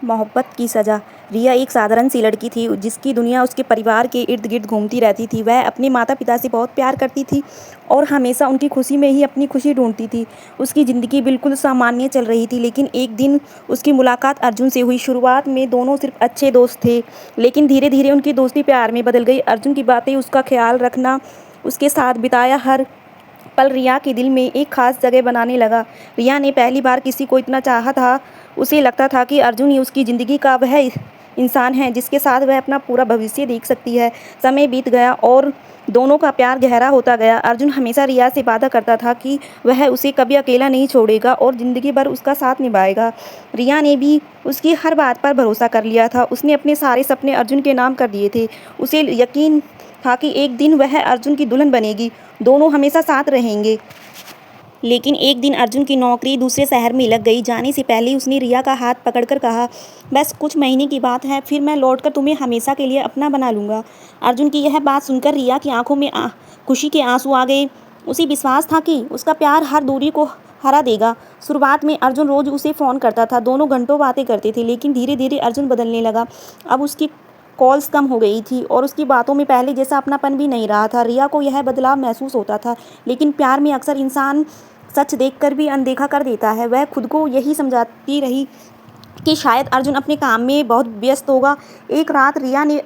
मोहब्बत की सज़ा। रिया एक साधारण सी लड़की थी जिसकी दुनिया उसके परिवार के इर्द गिर्द घूमती रहती थी। वह अपने माता पिता से बहुत प्यार करती थी और हमेशा उनकी खुशी में ही अपनी खुशी ढूंढती थी। उसकी ज़िंदगी बिल्कुल सामान्य चल रही थी, लेकिन एक दिन उसकी मुलाकात अर्जुन से हुई। शुरुआत में दोनों सिर्फ अच्छे दोस्त थे, लेकिन धीरे धीरे उनकी दोस्ती प्यार में बदल गई। अर्जुन की बातें, उसका ख्याल रखना, उसके साथ बिताया हर पल रिया के दिल में एक खास जगह बनाने लगा। रिया ने पहली बार किसी को इतना चाहा था। उसे लगता था कि अर्जुन ही उसकी ज़िंदगी का वह इंसान है जिसके साथ वह अपना पूरा भविष्य देख सकती है। समय बीत गया और दोनों का प्यार गहरा होता गया। अर्जुन हमेशा रिया से वादा करता था कि वह उसे कभी अकेला नहीं छोड़ेगा और ज़िंदगी भर उसका साथ निभाएगा। रिया ने भी उसकी हर बात पर भरोसा कर लिया था। उसने अपने सारे सपने अर्जुन के नाम कर दिए थे। उसे यकीन था कि एक दिन वह अर्जुन की दुल्हन बनेगी, दोनों हमेशा साथ रहेंगे। लेकिन एक दिन अर्जुन की नौकरी दूसरे शहर में लग गई। जाने से पहले उसने रिया का हाथ पकड़कर कहा, बस कुछ महीने की बात है, फिर मैं लौटकर तुम्हें हमेशा के लिए अपना बना लूँगा। अर्जुन की यह बात सुनकर रिया की आंखों में खुशी के आंसू आ गए। उसे विश्वास था कि उसका प्यार हर दूरी को हरा देगा। शुरुआत में अर्जुन रोज़ उसे फ़ोन करता था, दोनों घंटों बातें करते थे, लेकिन धीरे धीरे अर्जुन बदलने लगा। अब उसकी कॉल्स कम हो गई थी और उसकी बातों में पहले जैसा अपनापन भी नहीं रहा था। रिया को यह बदलाव महसूस होता था, लेकिन प्यार में अक्सर इंसान सच देखकर भी अनदेखा कर देता है। वह खुद को यही समझाती रही कि शायद अर्जुन अपने काम में बहुत व्यस्त होगा। एक रात रिया ने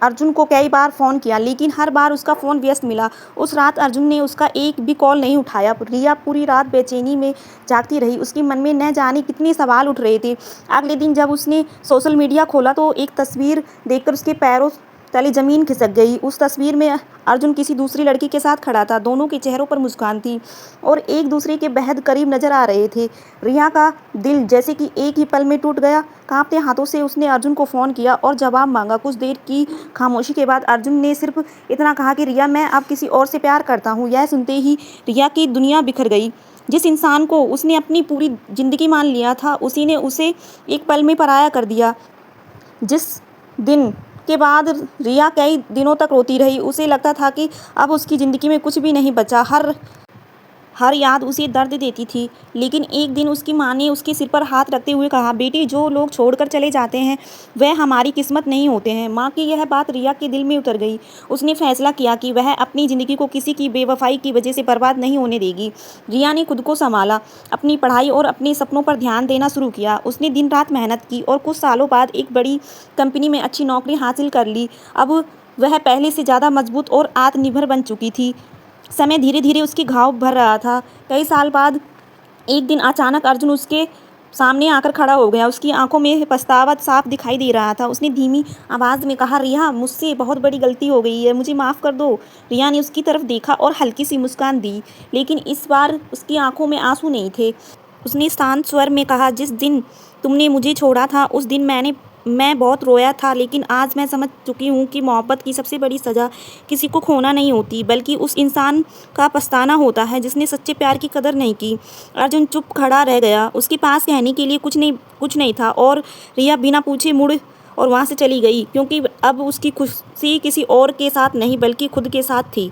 अर्जुन को कई बार फ़ोन किया, लेकिन हर बार उसका फ़ोन व्यस्त मिला। उस रात अर्जुन ने उसका एक भी कॉल नहीं उठाया। रिया पूरी रात बेचैनी में जागती रही। उसके मन में न जाने कितने सवाल उठ रहे थे। अगले दिन जब उसने सोशल मीडिया खोला तो एक तस्वीर देखकर उसके पैरों तले ज़मीन खिसक गई। उस तस्वीर में अर्जुन किसी दूसरी लड़की के साथ खड़ा था। दोनों के चेहरों पर मुस्कान थी और एक दूसरे के बेहद करीब नजर आ रहे थे। रिया का दिल जैसे कि एक ही पल में टूट गया। कांपते हाथों से उसने अर्जुन को फ़ोन किया और जवाब मांगा। कुछ देर की खामोशी के बाद अर्जुन ने सिर्फ इतना कहा कि रिया, मैं अब किसी और से प्यार करता हूँ। यह सुनते ही रिया की दुनिया बिखर गई। जिस इंसान को उसने अपनी पूरी ज़िंदगी मान लिया था, उसी ने उसे एक पल में पराया कर दिया। जिस दिन के बाद रिया कई दिनों तक रोती रही। उसे लगता था कि अब उसकी ज़िंदगी में कुछ भी नहीं बचा। हर याद उसे दर्द देती थी। लेकिन एक दिन उसकी माँ ने उसके सिर पर हाथ रखते हुए कहा, बेटी, जो लोग छोड़कर चले जाते हैं वह हमारी किस्मत नहीं होते हैं। माँ की यह बात रिया के दिल में उतर गई। उसने फैसला किया कि वह अपनी ज़िंदगी को किसी की बेवफाई की वजह से बर्बाद नहीं होने देगी। रिया ने खुद को संभाला, अपनी पढ़ाई और अपने सपनों पर ध्यान देना शुरू किया। उसने दिन रात मेहनत की और कुछ सालों बाद एक बड़ी कंपनी में अच्छी नौकरी हासिल कर ली। अब वह पहले से ज़्यादा मजबूत और आत्मनिर्भर बन चुकी थी। समय धीरे धीरे उसके घाव भर रहा था। कई साल बाद एक दिन अचानक अर्जुन उसके सामने आकर खड़ा हो गया। उसकी आंखों में पछतावा साफ दिखाई दे रहा था। उसने धीमी आवाज़ में कहा, रिया, मुझसे बहुत बड़ी गलती हो गई है, मुझे माफ़ कर दो। रिया ने उसकी तरफ देखा और हल्की सी मुस्कान दी, लेकिन इस बार उसकी आंखों में आंसू नहीं थे। उसने शांत स्वर में कहा, जिस दिन तुमने मुझे छोड़ा था उस दिन मैं बहुत रोया था, लेकिन आज मैं समझ चुकी हूँ कि मोहब्बत की सबसे बड़ी सज़ा किसी को खोना नहीं होती, बल्कि उस इंसान का पछताना होता है जिसने सच्चे प्यार की कदर नहीं की। अर्जुन चुप खड़ा रह गया। उसके पास कहने के लिए कुछ नहीं था और रिया बिना पूछे मुड़ और वहाँ से चली गई, क्योंकि अब उसकी खुशी किसी और के साथ नहीं बल्कि खुद के साथ थी।